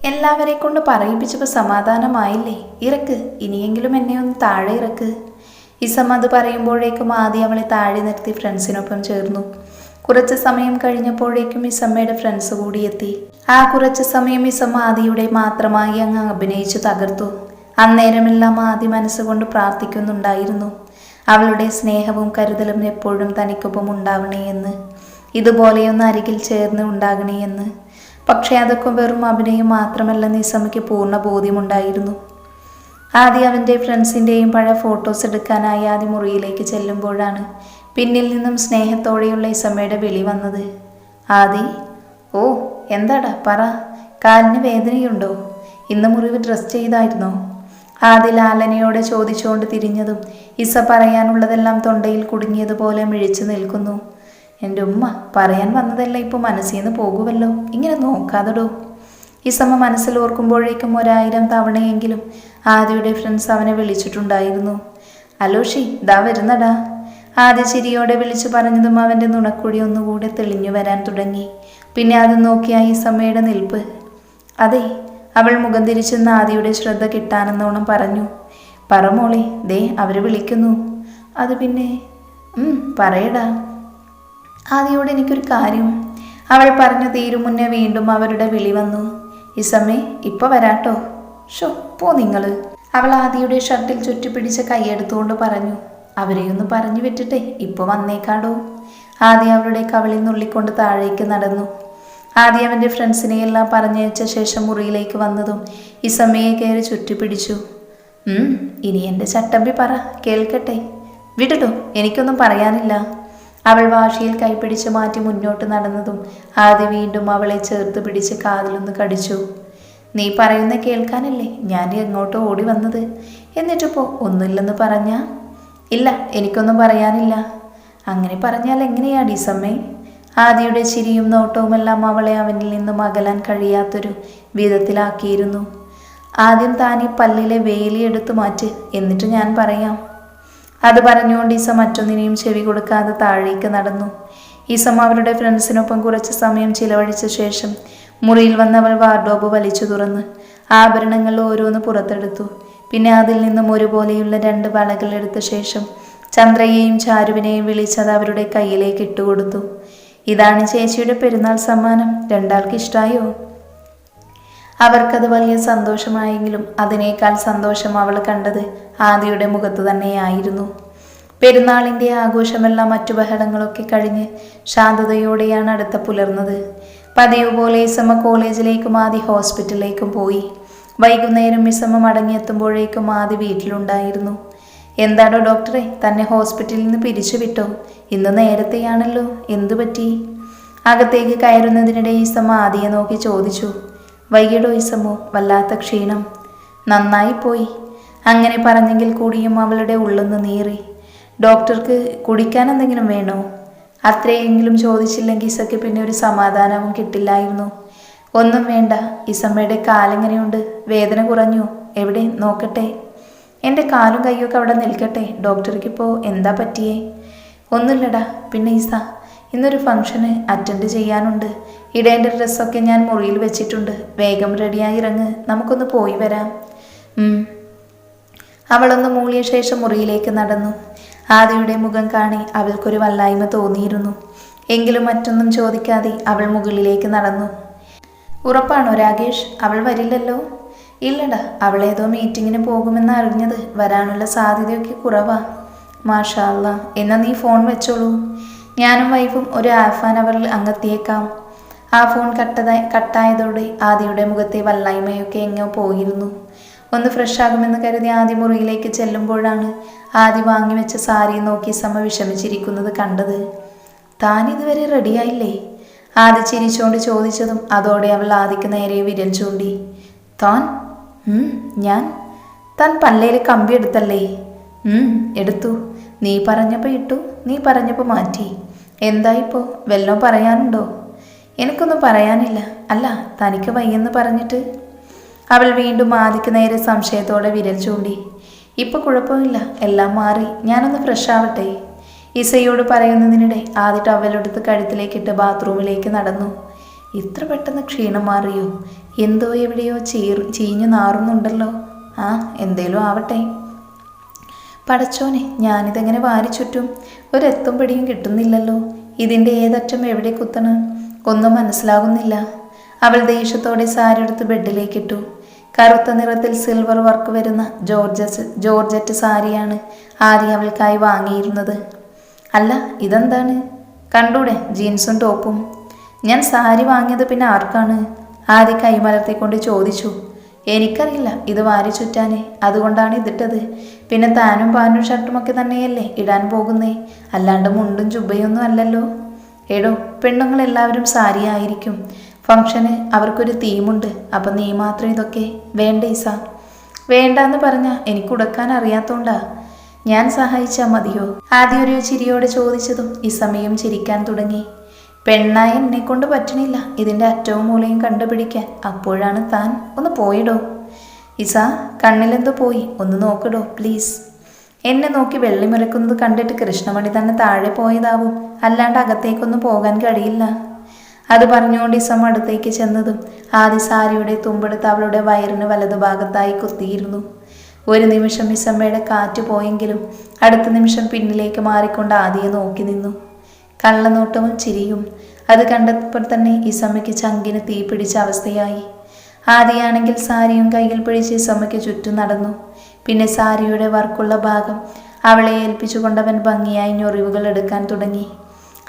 എല്ലാവരെ കൊണ്ട് പറയിപ്പിച്ചപ്പോൾ സമാധാനമായില്ലേ? ഇറക്ക്, ഇനിയെങ്കിലും എന്നെ ഒന്ന് താഴെ ഇറക്ക്. ഇസം അത് പറയുമ്പോഴേക്കും ആദ്യം അവളെ താഴെ നിർത്തി ഫ്രണ്ട്സിനൊപ്പം ചേർന്നു. കുറച്ച് സമയം കഴിഞ്ഞപ്പോഴേക്കും ഇസമ്മയുടെ ഫ്രണ്ട്സ് കൂടി എത്തി. ആ കുറച്ച് സമയം ഇസമ്മ ആദിയുടെ മാത്രമായി അങ്ങ് അഭിനയിച്ചു തകർത്തു. അന്നേരമെല്ലാം ആദി മനസ്സുകൊണ്ട് പ്രാർത്ഥിക്കുന്നുണ്ടായിരുന്നു, അവളുടെ സ്നേഹവും കരുതലും എപ്പോഴും തനിക്കൊപ്പം ഉണ്ടാവണേ എന്ന്, ഇതുപോലെയൊന്ന് അരികിൽ ചേർന്ന് ഉണ്ടാകണേ എന്ന്. പക്ഷേ അതൊക്കെ വെറും അഭിനയം മാത്രമല്ലെന്ന് ഇസമ്മയ്ക്ക് പൂർണ്ണ ബോധ്യമുണ്ടായിരുന്നു. ആദ്യം അവൻ്റെ ഫ്രണ്ട്സിൻ്റെയും പഴയ ഫോട്ടോസ് എടുക്കാനായി ആദ്യ മുറിയിലേക്ക് ചെല്ലുമ്പോഴാണ് പിന്നിൽ നിന്നും സ്നേഹത്തോടെയുള്ള ഇസമ്മയുടെ വിളി വന്നത്. ആദി, ഓ എന്താടാ പറ, കാലിന് വേദനയുണ്ടോ? ഇന്ന് മുറിവ് ഡ്രസ് ചെയ്തായിരുന്നോ? ആദി ലാലനയോടെ ചോദിച്ചുകൊണ്ട് തിരിഞ്ഞതും ഇസ പറയാനുള്ളതെല്ലാം തൊണ്ടയിൽ കുടുങ്ങിയതുപോലെ മിഴിച്ചു നിൽക്കുന്നു. എൻ്റെ ഉമ്മ, പറയാൻ വന്നതല്ല ഇപ്പോൾ മനസ്സിൽ നിന്ന് പോകുമല്ലോ, ഇങ്ങനെ നോക്കാതെടോ. ഇസമ്മ മനസ്സിൽ ഓർക്കുമ്പോഴേക്കും 1000 തവണയെങ്കിലും ആദിയുടെ ഫ്രണ്ട്സ് അവനെ വിളിച്ചിട്ടുണ്ടായിരുന്നു. അലോഷി, ദാ വരുന്നടാ. ആദ്യ ചിരിയോടെ വിളിച്ചു പറഞ്ഞതും അവൻ്റെ നുണക്കുഴി ഒന്നുകൂടെ തെളിഞ്ഞു വരാൻ തുടങ്ങി. പിന്നെ അത് നോക്കിയ ഇസമ്മയുടെ നിൽപ്പ്. അതെ, അവൾ മുഖം തിരിച്ചെന്ന് ആദിയുടെ ശ്രദ്ധ കിട്ടാനെന്നോണം പറഞ്ഞു. പറ മോളെ, ദേ അവർ വിളിക്കുന്നു. അത് പിന്നെ പറയടാ. ആദിയോട് എനിക്കൊരു കാര്യം. അവൾ പറഞ്ഞു തീരും മുന്നേ വീണ്ടും അവരുടെ വിളി വന്നു. ഇസമ്മേ, ഇപ്പൊ വരാട്ടോ. ഷോ പോ നിങ്ങൾ. അവൾ ആദിയുടെ ഷർട്ടിൽ ചുറ്റിപ്പിടിച്ച കൈയെടുത്തുകൊണ്ട് പറഞ്ഞു. അവരെയൊന്ന് പറഞ്ഞു വിട്ടിട്ടെ ഇപ്പൊ വന്നേക്കാടോ. ആദ്യം അവളുടെ കവിളിൽ നുള്ളിക്കൊണ്ട് താഴേക്ക് നടന്നു. ആദ്യം അവൻ്റെ ഫ്രണ്ട്സിനെയെല്ലാം പറഞ്ഞയച്ച ശേഷം മുറിയിലേക്ക് വന്നതും ഇസമ്മയെ കയറി ചുറ്റിപ്പിടിച്ചു. ഇനി എൻ്റെ ചട്ടമ്പി പറ, കേൾക്കട്ടെ. വിടട്ടോ, എനിക്കൊന്നും പറയാനില്ല. അവൾ വാശിയിൽ കൈപ്പിടിച്ച് മാറ്റി മുന്നോട്ട് നടന്നതും ആദ്യ വീണ്ടും അവളെ ചേർത്ത് പിടിച്ച് കാതിലൊന്ന് കടിച്ചു. നീ പറയുന്ന കേൾക്കാനല്ലേ ഞാൻ എങ്ങോട്ടോ ഓടി വന്നത്, എന്നിട്ടിപ്പോ ഒന്നുമില്ലെന്ന് പറഞ്ഞാ? ഇല്ല, എനിക്കൊന്നും പറയാനില്ല. അങ്ങനെ പറഞ്ഞാൽ എങ്ങനെയാ ഡിസമ്മേ? ആദിയുടെ ചിരിയും നോട്ടവുമെല്ലാം അവളെ അവനിൽ നിന്നും അകലാൻ കഴിയാത്തൊരു വിധത്തിലാക്കിയിരുന്നു. ആദ്യം താനീ പല്ലിലെ വേലി എടുത്തു മാറ്റ്, എന്നിട്ട് ഞാൻ പറയാം. അത് പറഞ്ഞുകൊണ്ട് ഇസം മറ്റൊന്നിനെയും ചെവി കൊടുക്കാതെ താഴേക്ക് നടന്നു. ഇസം അവരുടെ ഫ്രണ്ട്സിനൊപ്പം കുറച്ച് സമയം ചിലവഴിച്ച ശേഷം മുറിയിൽ വന്നവൾ വാർഡ്രോബ് വലിച്ചു തുറന്ന് ആഭരണങ്ങൾ ഓരോന്ന് പുറത്തെടുത്തു. പിന്നെ അതിൽ നിന്നും ഒരുപോലെയുള്ള 2 വളകൾ എടുത്ത ശേഷം ചന്ദ്രയെയും ചാരുവിനെയും വിളിച്ചത് അവരുടെ കയ്യിലേക്ക് ഇട്ടുകൊടുത്തു. ഇതാണ് ചേച്ചിയുടെ പെരുന്നാൾ സമ്മാനം, രണ്ടാൾക്ക് ഇഷ്ടായോ? അവർക്കത് വലിയ സന്തോഷമായെങ്കിലും അതിനേക്കാൾ സന്തോഷം അവൾ കണ്ടത് ആദിയുടെ മുഖത്ത് തന്നെയായിരുന്നു. പെരുന്നാളിൻ്റെ ആഘോഷമെല്ലാം മറ്റു ബഹളങ്ങളൊക്കെ കഴിഞ്ഞ് ശാന്തതയോടെയാണ് അടുത്ത പുലർന്നത്. പതിവ് പോലെ ഇസമ്മ കോളേജിലേക്കും ആദി ഹോസ്പിറ്റലിലേക്കും പോയി. വൈകുന്നേരം ഇസമ്മ മടങ്ങിയെത്തുമ്പോഴേക്കും ആദി വീട്ടിലുണ്ടായിരുന്നു. എന്താടോ ഡോക്ടറെ, തന്നെ ഹോസ്പിറ്റലിൽ നിന്ന് പിരിച്ചു വിട്ടോ? ഇന്ന് നേരത്തെയാണല്ലോ, എന്തു പറ്റി? അകത്തേക്ക് കയറുന്നതിനിടെ ഇസമ്മ ആദിയെ നോക്കി ചോദിച്ചു. വൈകിടോ ഇസമ്മോ, വല്ലാത്ത ക്ഷീണം. നന്നായിപ്പോയി. അങ്ങനെ പറഞ്ഞെങ്കിൽ കൂടിയും അവളുടെ ഉള്ളൊന്ന് നീറി. ഡോക്ടർക്ക് കുടിക്കാൻ എന്തെങ്കിലും വേണോ? അത്രയെങ്കിലും ചോദിച്ചില്ലെങ്കിൽ ഇസയ്ക്ക് പിന്നെ ഒരു സമാധാനവും കിട്ടില്ലായിരുന്നു. ഒന്നും വേണ്ട. ഇസമ്മയുടെ കാലെങ്ങനെയുണ്ട്? വേദന കുറഞ്ഞു? എവിടെ നോക്കട്ടെ. എൻ്റെ കാലും കൈയൊക്കെ അവിടെ നിൽക്കട്ടെ. ഡോക്ടർക്കിപ്പോൾ എന്താ പറ്റിയേ? ഒന്നുമില്ലടാ. പിന്നെ ഇസ, ഇന്നൊരു ഫംഗ്ഷന് അറ്റൻഡ് ചെയ്യാനുണ്ട്. ഇടേണ്ട ഡ്രസ്സൊക്കെ ഞാൻ മുറിയിൽ വെച്ചിട്ടുണ്ട്. വേഗം റെഡിയായി ഇറങ്ങ്, നമുക്കൊന്ന് പോയി വരാം. അവളൊന്ന് മൂളിയ ശേഷം മുറിയിലേക്ക് നടന്നു. ആദിയുടെ മുഖം കാണി അവൾക്കൊരു വല്ലായ്മ തോന്നിയിരുന്നു. എങ്കിലും മറ്റൊന്നും ചോദിക്കാതെ അവൾ മുകളിലേക്ക് നടന്നു. ഉറപ്പാണോ രാകേഷ്, അവൾ വരില്ലല്ലോ? ഇല്ലടാ, അവളേതോ മീറ്റിങ്ങിന് പോകുമെന്ന് അറിഞ്ഞത്, വരാനുള്ള സാധ്യതയൊക്കെ കുറവാ. മാഷാ അല്ലാ, എന്നാൽ നീ ഫോൺ വെച്ചോളൂ. ഞാനും വൈഫും ഒരു ഹാഫ് ആൻ അവറിൽ അങ്ങെത്തിയേക്കാം. ആ ഫോൺ കട്ടായതോടെ ആദിയുടെ മുഖത്തെ വല്ലായ്മയൊക്കെ എങ്ങോ പോയിരുന്നു. ഒന്ന് ഫ്രഷ് ആകുമെന്ന് കരുതി ആദ്യ മുറിയിലേക്ക് ചെല്ലുമ്പോഴാണ് ആദി വാങ്ങിവെച്ച സാരി നോക്കി സമ വിഷമിച്ചിരിക്കുന്നത് കണ്ടത്. താൻ ഇതുവരെ റെഡിയായില്ലേ? ആദി ചിരിച്ചോണ്ട് ചോദിച്ചതും അതോടെ അവൾ ആദിക്ക് നേരെ വിരൽ ചൂണ്ടി. താൻ? താൻ പല്ലയിൽ കമ്പി എടുത്തല്ലേ? എടുത്തു. നീ പറഞ്ഞപ്പോൾ ഇട്ടു, നീ പറഞ്ഞപ്പോൾ മാറ്റി. എന്തായിപ്പോ, വല്ലതും പറയാനുണ്ടോ? എനിക്കൊന്നും പറയാനില്ല. അല്ല, തനിക്ക് വയ്യെന്ന് പറഞ്ഞിട്ട്. അവൾ വീണ്ടും ആദിക്ക് നേരെ സംശയത്തോടെ വിരൽ ചൂണ്ടി. ഇപ്പൊ കുഴപ്പമില്ല, എല്ലാം മാറി. ഞാനൊന്ന് ഫ്രഷ് ആവട്ടെ. ഇസയോട് പറയുന്നതിനിടെ ആദ്യ ടവലെടുത്ത് കഴുത്തിലേക്കിട്ട് ബാത്റൂമിലേക്ക് നടന്നു. ഇത്ര പെട്ടെന്ന് ക്ഷീണം മാറിയോ? എന്തോ എവിടെയോ ചീഞ്ഞു നാറുന്നുണ്ടല്ലോ. ആ എന്തേലും ആവട്ടെ. പടച്ചോനെ, ഞാനിതെങ്ങനെ വാരി ചുറ്റും? ഒരെത്തും പിടിയും കിട്ടുന്നില്ലല്ലോ. ഇതിൻ്റെ ഏതറ്റം എവിടെ കുത്തണം ഒന്നും മനസ്സിലാകുന്നില്ല. അവൾ ദേഷ്യത്തോടെ സാരി എടുത്ത് ബെഡിലേക്കിട്ടു. കറുത്ത നിറത്തിൽ സിൽവർ വർക്ക് വരുന്ന ജോർജറ്റ് സാരിയാണ് ആദ്യം അവൾക്കായി വാങ്ങിയിരുന്നത്. അല്ല, ഇതെന്താണ്? കണ്ടൂടെ, ജീൻസും ടോപ്പും. ഞാൻ സാരി വാങ്ങിയത് പിന്നെ ആർക്കാണ്? ആദ്യം കൈമലർത്തിക്കൊണ്ട് ചോദിച്ചു. എനിക്കറിയില്ല, ഇത് വാരി ചുറ്റാനേ, അതുകൊണ്ടാണ് ഇതിട്ടത്. പിന്നെ താനും പാനും ഷർട്ടുമൊക്കെ തന്നെയല്ലേ ഇടാൻ പോകുന്നേ, അല്ലാണ്ട് മുണ്ടും ചുബയൊന്നും അല്ലല്ലോ. എടോ, പെണ്ണുങ്ങളെല്ലാവരും സാരി ആയിരിക്കും. ഫംഗ്ഷന് അവർക്കൊരു തീമുണ്ട്. അപ്പം നീ മാത്രം ഇതൊക്കെ? വേണ്ട ഈസ. വേണ്ടാന്ന് പറഞ്ഞാൽ എനിക്ക് ഉടക്കാൻ അറിയാത്തോണ്ടാ. ഞാൻ സഹായിച്ചാൽ മതിയോ? ആദ്യം ഒരു ചിരിയോടെ ചോദിച്ചതും ഇസമയും ചിരിക്കാൻ തുടങ്ങി. പെണ്ണായ എന്നെ കൊണ്ട് പറ്റണില്ല ഇതിൻ്റെ അറ്റവും മൂലയും കണ്ടുപിടിക്കാൻ. അപ്പോഴാണ് താൻ. ഒന്ന് പോയിടോ. ഇസ, കണ്ണിലെന്തോ പോയി, ഒന്ന് നോക്കിടോ പ്ലീസ്. എന്നെ നോക്കി വെള്ളിമുരക്കുന്നത് കണ്ടിട്ട് കൃഷ്ണമണി തന്നെ താഴെ പോയതാവും, അല്ലാണ്ട് അകത്തേക്കൊന്നും പോകാൻ കഴിയില്ല. അത് പറഞ്ഞുകൊണ്ട് ഇസം അടുത്തേക്ക് ചെന്നതും ആദ്യ സാരിയുടെ തുമ്പെടുത്ത് അവളുടെ വയറിന് വലതുഭാഗത്തായി കുത്തിയിരുന്നു. ഒരു നിമിഷം ഇസമ്മയുടെ കാറ്റ് പോയെങ്കിലും അടുത്ത നിമിഷം പിന്നിലേക്ക് മാറിക്കൊണ്ട് ആദിയെ നോക്കി നിന്നു. കള്ളനോട്ടവും ചിരിയും. അത് കണ്ടപ്പോൾ തന്നെ ഇസമ്മയ്ക്ക് ചങ്കിന് തീ പിടിച്ച അവസ്ഥയായി. ആദിയാണെങ്കിൽ സാരിയും കയ്യിൽ പിടിച്ച് ഇസമ്മയ്ക്ക് ചുറ്റും നടന്നു. പിന്നെ സാരിയുടെ വർക്കുള്ള ഭാഗം അവളെ ഏൽപ്പിച്ചുകൊണ്ടവൻ ഭംഗിയായി ഞൊറിവുകൾ എടുക്കാൻ തുടങ്ങി.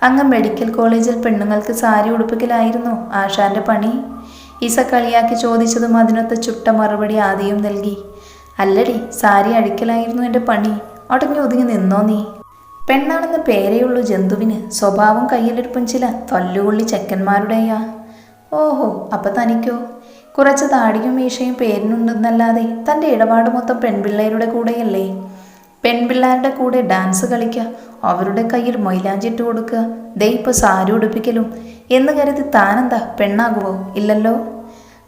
അങ്ങ് മെഡിക്കൽ കോളേജിൽ പെണ്ണുങ്ങൾക്ക് സാരി ഉടുപ്പിക്കലായിരുന്നു ആശാന്റെ പണി? ഇസ കളിയാക്കി ചോദിച്ചതും അതിനൊത്ത ചുട്ട മറുപടി ആദിയും നൽകി. അല്ലടി, സാരി അഴിക്കലായിരുന്നു എൻ്റെ പണി. ഒടങ്ങി ഒതുങ്ങി നിന്നോ നീ? പെണ്ണാണെന്ന് പേരെയുള്ളൂ ജന്തുവിന്. സ്വഭാവം കയ്യിലെടുപ്പും ചില തല്ലുകൊള്ളി ചെക്കന്മാരുടെയാ. ഓഹോ, അപ്പം തനിക്കോ? കുറച്ച് താടിയും മീശയും പേരിനുണ്ടെന്നല്ലാതെ തൻ്റെ ഇടപാട് മൊത്തം പെൺപിള്ളേരുടെ കൂടെയല്ലേ? പെൺപിള്ളേരുടെ കൂടെ ഡാൻസ് കളിക്കുക, അവരുടെ കയ്യിൽ മൈലാഞ്ചിട്ട് കൊടുക്കുക, ദേ ഇപ്പോൾ സാരി ഉടുപ്പിക്കലും എന്ന് കരുതി താനെന്താ പെണ്ണാകുമോ? ഇല്ലല്ലോ.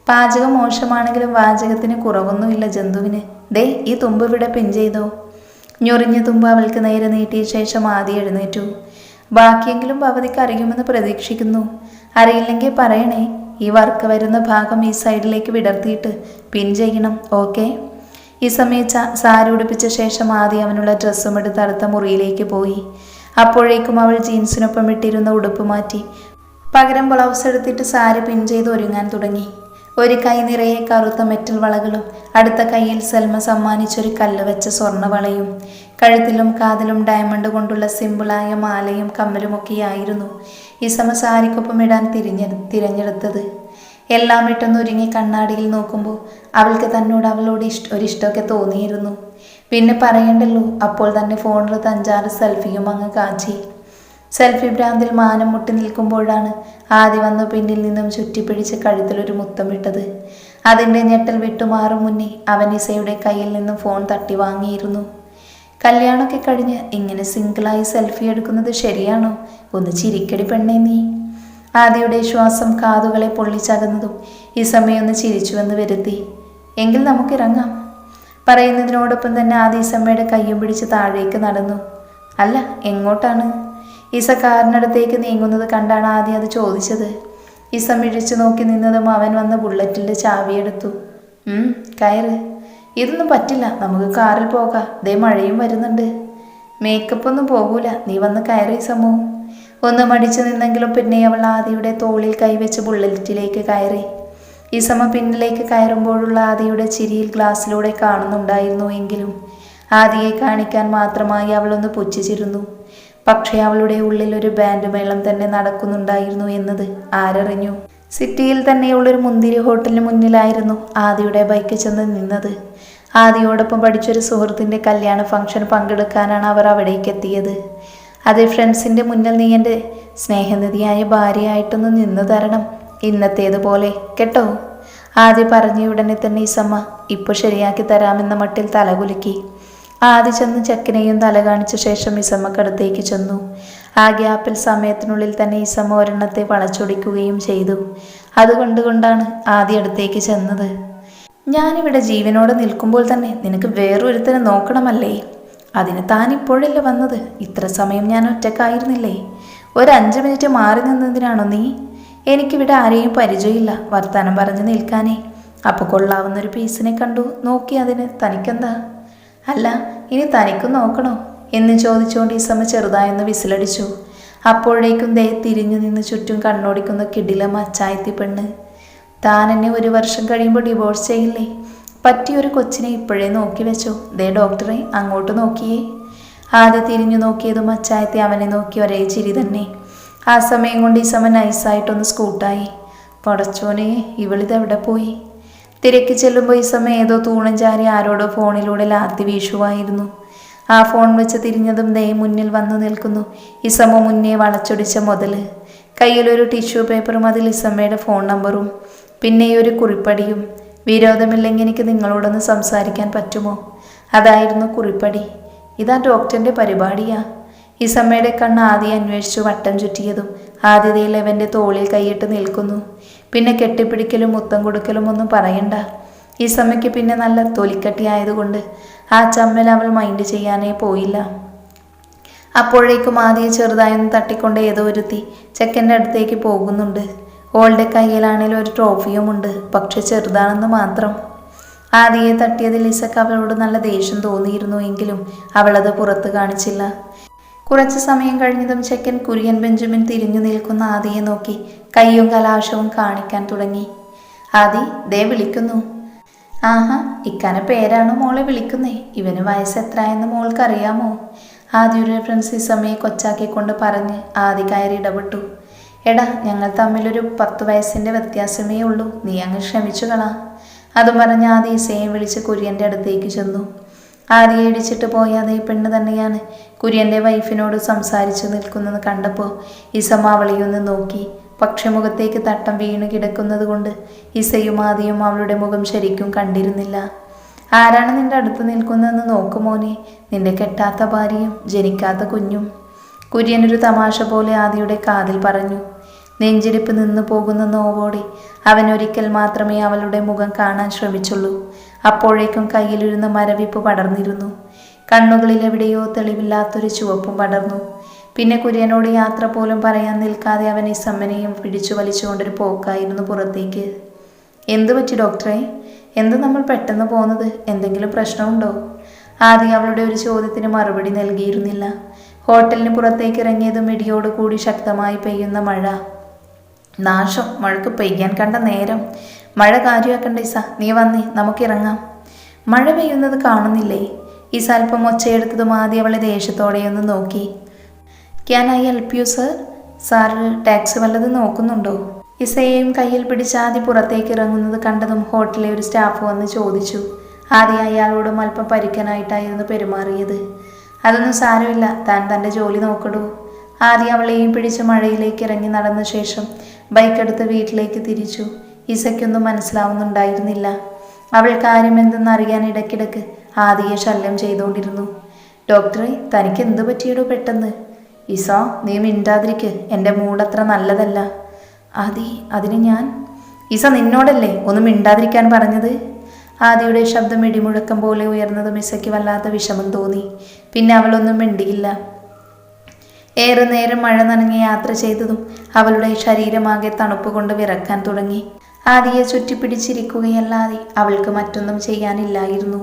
പാചകം മോശമാണെങ്കിലും വാചകത്തിന് കുറവൊന്നുമില്ല ജന്തുവിന്. ദേ ഈ തുമ്പ് ഇവിടെ പിൻ ചെയ്തോ. ഞൊറിഞ്ഞ തുമ്പ് അവൾക്ക് നേരെ നീട്ടിയ ശേഷം ആദ്യം എഴുന്നേറ്റു. ബാക്കിയെങ്കിലും ഭവതിക്ക് അറിയുമെന്ന് പ്രതീക്ഷിക്കുന്നു. അറിയില്ലെങ്കിൽ പറയണേ. ഈ വർക്ക് വരുന്ന ഭാഗം ഈ സൈഡിലേക്ക് വിടർത്തിയിട്ട് പിൻ ചെയ്യണം, ഓക്കെ? ഈ സമയം സാരി ഉടുപ്പിച്ച ശേഷം ആദ്യം അവനുള്ള ഡ്രസ്സും എടുത്ത് അടുത്ത മുറിയിലേക്ക് പോയി. അപ്പോഴേക്കും അവൾ ജീൻസിനൊപ്പം ഇട്ടിരുന്ന ഉടുപ്പ് മാറ്റി പകരം ബ്ലൗസ് എടുത്തിട്ട് സാരി പിൻ ചെയ്ത് ഒരുങ്ങാൻ തുടങ്ങി. ഒരു കൈ നിറയെ കറുത്ത മെറ്റൽ വളകളും അടുത്ത കൈയിൽ സൽമ സമ്മാനിച്ചൊരു കല്ല് വെച്ച സ്വർണ്ണവളയും കഴുത്തിലും കാതിലും ഡയമണ്ട് കൊണ്ടുള്ള സിമ്പിളായ മാലയും കമ്മലുമൊക്കെയായിരുന്നു ഇസമ സാരിക്കൊപ്പം ഇടാൻ തിരഞ്ഞെടുത്തത്. എല്ലാം ഇട്ടൊന്നൊരുങ്ങി കണ്ണാടിയിൽ നോക്കുമ്പോൾ അവൾക്ക് തന്നോട് അവളോട് ഒരിഷ്ടമൊക്കെ തോന്നിയിരുന്നു. പിന്നെ പറയണ്ടല്ലോ, അപ്പോൾ തന്നെ ഫോണിലെടുത്ത് 5-6 സെൽഫിയും അങ്ങ് കാച്ചി. സെൽഫി ഭ്രാന്തിൽ മാനം മുട്ടി നിൽക്കുമ്പോഴാണ് ആദ്യം വന്ന് പിന്നിൽ നിന്നും ചുറ്റിപ്പിടിച്ച് കഴുത്തിലൊരു മുത്തമിട്ടത്. അതിൻ്റെ ഞെട്ടൽ വിട്ടുമാറും മുന്നേ അവൻ ഇസയുടെ കയ്യിൽ നിന്നും ഫോൺ തട്ടി വാങ്ങിയിരുന്നു. കല്യാണമൊക്കെ കഴിഞ്ഞ് ഇങ്ങനെ സിംഗിളായി സെൽഫി എടുക്കുന്നത് ശരിയാണോ? ഒന്ന് ചിരിക്കടി പെണ്ണേ നീ. ആദിയുടെ ശ്വാസം കാതുകളെ പൊള്ളിച്ചകന്നതും ഈ സമയമൊന്ന് ചിരിച്ചുവെന്ന് വരുത്തി. എങ്കിൽ നമുക്കിറങ്ങാം. പറയുന്നതിനോടൊപ്പം തന്നെ ആദി ഇസമ്മയുടെ കയ്യും പിടിച്ച് താഴേക്ക് നടന്നു. അല്ല, എങ്ങോട്ടാണ്? ഇസ കാറിനടുത്തേക്ക് നീങ്ങുന്നത് കണ്ടാണ് ആദ്യം അത് ചോദിച്ചത്. ഇസ മിഴിച്ചു നോക്കി നിന്നതും അവൻ വന്ന് ബുള്ളറ്റിൻ്റെ ചാവിയെടുത്തു. കയറ്. ഇതൊന്നും പറ്റില്ല, നമുക്ക് കാറിൽ പോകാം. ദേ മഴയും വരുന്നുണ്ട്. മേക്കപ്പൊന്നും പോകൂല, നീ വന്ന് കയറി സമൂ. ഒന്ന് മടിച്ചു നിന്നെങ്കിലും പിന്നെ അവൾ ആദിയുടെ തോളിൽ കൈവച്ച് ബുള്ളറ്റിലേക്ക് കയറി. ഇസമ പിന്നിലേക്ക് കയറുമ്പോഴുള്ള ആദിയുടെ ചിരിയിൽ ഗ്ലാസ്സിലൂടെ കാണുന്നുണ്ടായിരുന്നു. എങ്കിലും ആദിയെ കാണിക്കാൻ മാത്രമായി അവളൊന്ന് പുച്ഛിച്ചിരുന്നു. പക്ഷേ അവളുടെ ഉള്ളിൽ ഒരു ബാൻഡ് മേളം തന്നെ നടക്കുന്നുണ്ടായിരുന്നു എന്നത് ആരറിഞ്ഞു? സിറ്റിയിൽ തന്നെയുള്ളൊരു മുന്തിരി ഹോട്ടലിന് മുന്നിലായിരുന്നു ആദിയുടെ ബൈക്ക് ചെന്ന് നിന്നത്. ആദിയോടൊപ്പം പഠിച്ചൊരു സുഹൃത്തിൻ്റെ കല്യാണ ഫംഗ്ഷൻ പങ്കെടുക്കാനാണ് അവർ അവിടേക്ക് എത്തിയത്. അത് ഫ്രണ്ട്സിൻ്റെ മുന്നിൽ നീ എൻ്റെ സ്നേഹനിധിയായ ഭാര്യയായിട്ടൊന്ന് നിന്നു തരണം, ഇന്നത്തേതുപോലെ കേട്ടോ. ആദ്യം പറഞ്ഞ ഉടനെ തന്നെ ഇസമ്മ ഇപ്പോൾ ശരിയാക്കി തരാമെന്ന മട്ടിൽ തലകുലുക്കി. ആദ്യ ചെന്ന് ചെക്കനെയും തല കാണിച്ച ശേഷം ഇസമ്മക്കടുത്തേക്ക് ചെന്നു. ആ ഗ്യാപ്പിൽ സമയത്തിനുള്ളിൽ തന്നെ ഇസമ്മ ഒരെണ്ണത്തെ വളച്ചൊടിക്കുകയും ചെയ്തു. അതുകൊണ്ടാണ് ആദ്യ അടുത്തേക്ക് ചെന്നത്. ഞാനിവിടെ ജീവനോടെ നിൽക്കുമ്പോൾ തന്നെ നിനക്ക് വേറൊരുത്തനെ നോക്കണമല്ലേ? അതിന് താൻ ഇപ്പോഴല്ലേ വന്നത്? ഇത്ര സമയം ഞാൻ ഒറ്റക്കായിരുന്നില്ലേ? ഒരു 5 മിനിറ്റ് മാറി നിന്നതിനാണോ നീ? എനിക്കിവിടെ ആരെയും പരിചയമില്ല വർത്താനം പറഞ്ഞ് നിൽക്കാനേ. അപ്പോൾ കൊള്ളാവുന്നൊരു പീസിനെ കണ്ടു, നോക്കി അതിന്. തനിക്കെന്താ? അല്ല, ഇനി തനിക്കും നോക്കണോ എന്ന് ചോദിച്ചുകൊണ്ട് ഇസമ്മ ചെറുതായൊന്ന് വിസിലടിച്ചു. അപ്പോഴേക്കും ദേ തിരിഞ്ഞു നിന്ന് ചുറ്റും കണ്ണോടിക്കുന്ന കിടിലം അച്ചായത്തി പെണ്ണ്. താൻ എന്നെ 1 വർഷം കഴിയുമ്പോൾ ഡിവോഴ്സ് ചെയ്യില്ലേ? പറ്റിയൊരു കൊച്ചിനെ ഇപ്പോഴേ നോക്കി വെച്ചോ. ദേ ഡോക്ടറെ അങ്ങോട്ട് നോക്കിയേ. ആദ്യം തിരിഞ്ഞു നോക്കിയതും അച്ചായത്തി അവനെ നോക്കി ഒരേ ചിരി തന്നെ. ആ സമയം കൊണ്ട് ഇസമ്മ നൈസായിട്ടൊന്ന് സ്കൂട്ടായി. പടച്ചോനെ, ഇവളിതെവിടെ പോയി? തിരക്കി ചെല്ലുമ്പോൾ ഇസമ്മ ഏതോ തൂണും ചാരി ആരോടോ ഫോണിലൂടെ ലാത്തി വീശുവായിരുന്നു. ആ ഫോൺ വെച്ച് തിരിഞ്ഞതും ദേ മുന്നിൽ വന്നു നിൽക്കുന്നു ഇസമ്മ മുന്നേ വളച്ചൊടിച്ച മുതല്. കയ്യിലൊരു ടിഷ്യൂ പേപ്പറും അതിൽ ഇസമ്മയുടെ ഫോൺ നമ്പറും പിന്നെ ഒരു കുറിപ്പടിയും. വിരോധമില്ലെങ്കിൽ എനിക്ക് നിങ്ങളോടൊന്ന് സംസാരിക്കാൻ പറ്റുമോ? അതായിരുന്നു കുറിപ്പടി. ഇതാ ഡോക്ടറിൻ്റെ പരിപാടിയാ. ഇസമ്മയുടെ കണ്ണ് ആദ്യം അന്വേഷിച്ചു വട്ടം ചുറ്റിയതും ആദ്യതയിൽ അവൻ്റെ തോളിൽ കൈയിട്ട് നിൽക്കുന്നു. പിന്നെ കെട്ടിപ്പിടിക്കലും മുത്തം കൊടുക്കലും ഒന്നും പറയണ്ട. ഇസമ്മയ്ക്ക് പിന്നെ നല്ല തൊലിക്കട്ടിയായതുകൊണ്ട് ആ ചമ്മൽ അവൾ മൈൻഡ് ചെയ്യാനേ പോയില്ല. അപ്പോഴേക്കും ആദ്യം ചെറുതായൊന്ന് തട്ടിക്കൊണ്ട് ഏതോ ഒരുത്തി ചെക്കൻ്റെ അടുത്തേക്ക് പോകുന്നുണ്ട്. ഓളുടെ കയ്യിലാണെങ്കിൽ ഒരു ട്രോഫിയുമുണ്ട്, പക്ഷെ ചെറുതാണെന്ന് മാത്രം. ആദിയെ തട്ടിയതിൽ ഇസക്ക് അവളോട് നല്ല ദേഷ്യം തോന്നിയിരുന്നു. എങ്കിലും അവളത് പുറത്ത് കാണിച്ചില്ല. കുറച്ച് സമയം കഴിഞ്ഞതും ചെക്കൻ കുര്യൻ ബെഞ്ചമിൻ തിരിഞ്ഞു നിൽക്കുന്ന ആദിയെ നോക്കി കയ്യും കലാശവും കാണിക്കാൻ തുടങ്ങി. ആദി, ദേ വിളിക്കുന്നു. ആഹാ, ഇക്കാനെ പേരാണോ മോളെ വിളിക്കുന്നേ? ഇവന് വയസ്സ് എത്രയെന്ന് മോൾക്കറിയാമോ? ആദ്യ ഒരു റെഫറൻസ് ഇസമ്മയെ കൊച്ചാക്കിക്കൊണ്ട് പറഞ്ഞ് ആദി കയറി ഇടപെട്ടു. എടാ, ഞങ്ങൾ തമ്മിലൊരു 10 വയസ്സിൻ്റെ വ്യത്യാസമേ ഉള്ളൂ, നീ അങ്ങ് ക്ഷമിച്ചു കളാ. അതും പറഞ്ഞ് ആദി ഇസയെ വിളിച്ച് കുര്യൻ്റെ അടുത്തേക്ക് ചെന്നു. ആദിയെ ഇടിച്ചിട്ട് പോയ അതേ പെണ്ണ് തന്നെയാണ് കുര്യൻ്റെ വൈഫിനോട് സംസാരിച്ചു നിൽക്കുന്നത് കണ്ടപ്പോൾ ഇസമ്മ അവളെയൊന്ന് നോക്കി. പക്ഷെ മുഖത്തേക്ക് തട്ടം വീണ് കിടക്കുന്നത് കൊണ്ട് ഇസയും ആദിയും അവളുടെ മുഖം ശരിക്കും കണ്ടിരുന്നില്ല. ആരാണ് നിന്റെ അടുത്ത് നിൽക്കുന്നതെന്ന് നോക്കുമോനെ, നിന്റെ കെട്ടാത്ത ഭാര്യയും ജനിക്കാത്ത കുഞ്ഞും. കുര്യനൊരു തമാശ പോലെ ആദിയുടെ കാതിൽ പറഞ്ഞു. നെഞ്ചിടിപ്പ് നിന്നു പോകുന്ന നോവോടെ അവൻ ഒരിക്കൽ മാത്രമേ അവളുടെ മുഖം കാണാൻ ശ്രമിച്ചുള്ളൂ. അപ്പോഴേക്കും കയ്യിലിരുന്ന മരവിപ്പ് പടർന്നിരുന്നു. കണ്ണുകളിൽ എവിടെയോ തെളിവില്ലാത്തൊരു ചുവപ്പും പടർന്നു. പിന്നെ കുര്യനോട് യാത്ര പോലും പറയാൻ നിൽക്കാതെ അവൻ ഇസമ്മനെയും പിടിച്ചു വലിച്ചുകൊണ്ടൊരു പോക്കായിരുന്നു പുറത്തേക്ക്. എന്തു പറ്റി ഡോക്ടറെ? എന്ത് നമ്മൾ പെട്ടെന്ന് പോകുന്നത്? എന്തെങ്കിലും പ്രശ്നമുണ്ടോ? ആദ്യം അവളുടെ ഒരു ചോദ്യത്തിന് മറുപടി നൽകിയിരുന്നില്ല. ഹോട്ടലിന് പുറത്തേക്ക് ഇറങ്ങിയതും ഇടിയോടുകൂടി ശക്തമായി പെയ്യുന്ന മഴ. നാശം, മഴക്ക് പെയ്യാൻ കണ്ട നേരം. മഴ കാര്യമാക്കണ്ട ഇസ, നീ വന്നേ, നമുക്കിറങ്ങാം. മഴ പെയ്യുന്നത് കാണുന്നില്ലേ? ഇസ അല്പം ഒച്ചയെടുത്തതും ആദ്യം അവളെ ദേഷ്യത്തോടെയൊന്ന് നോക്കി. Can I help you sir? Sir taxi വല്ലതും നോക്കുന്നുണ്ടോ? ഇസയെയും കയ്യിൽ പിടിച്ച് ആദ്യം പുറത്തേക്ക് ഇറങ്ങുന്നത് കണ്ടതും ഹോട്ടലിലെ ഒരു സ്റ്റാഫ് വന്ന് ചോദിച്ചു. ആദ്യം അയാളോടും അല്പം പരിക്കനായിട്ടായിരുന്നു പെരുമാറിയത്. അതൊന്നും സാരമില്ല, താൻ തൻ്റെ ജോലി നോക്കടൂ. ആദ്യം അവളെയും പിടിച്ച് മഴയിലേക്ക് ഇറങ്ങി നടന്ന ശേഷം ബൈക്കെടുത്ത് വീട്ടിലേക്ക് തിരിച്ചു. ഇസയ്ക്കൊന്നും മനസ്സിലാവുന്നുണ്ടായിരുന്നില്ല. അവൾ കാര്യം എന്തെന്നറിയാൻ ഇടയ്ക്കിടയ്ക്ക് ആദിയെ ശല്യം ചെയ്തുകൊണ്ടിരുന്നു. ഡോക്ടറെ, തനിക്ക് എന്ത് പറ്റിയിടൂ പെട്ടെന്ന്? ഇസ, നീ മിണ്ടാതിരിക്ക്, എൻ്റെ മൂടത്ര നല്ലതല്ല. ആദി, അതിന് ഞാൻ... ഇസ, നിന്നോടല്ലേ ഒന്ന് മിണ്ടാതിരിക്കാൻ പറഞ്ഞത്? ആദിയുടെ ശബ്ദം ഇടിമുഴക്കം പോലെ ഉയർന്നതും ഇസയ്ക്ക് വല്ലാത്ത വിഷമം തോന്നി. പിന്നെ അവളൊന്നും മിണ്ടിയില്ല. ഏറെ നേരം മഴ നനഞ്ഞ് യാത്ര ചെയ്തതും അവളുടെ ശരീരമാകെ തണുപ്പ് കൊണ്ട് വിറക്കാൻ തുടങ്ങി. ആദിയെ ചുറ്റിപ്പിടിച്ചിരിക്കുകയല്ലാതെ അവൾക്ക് മറ്റൊന്നും ചെയ്യാനില്ലായിരുന്നു.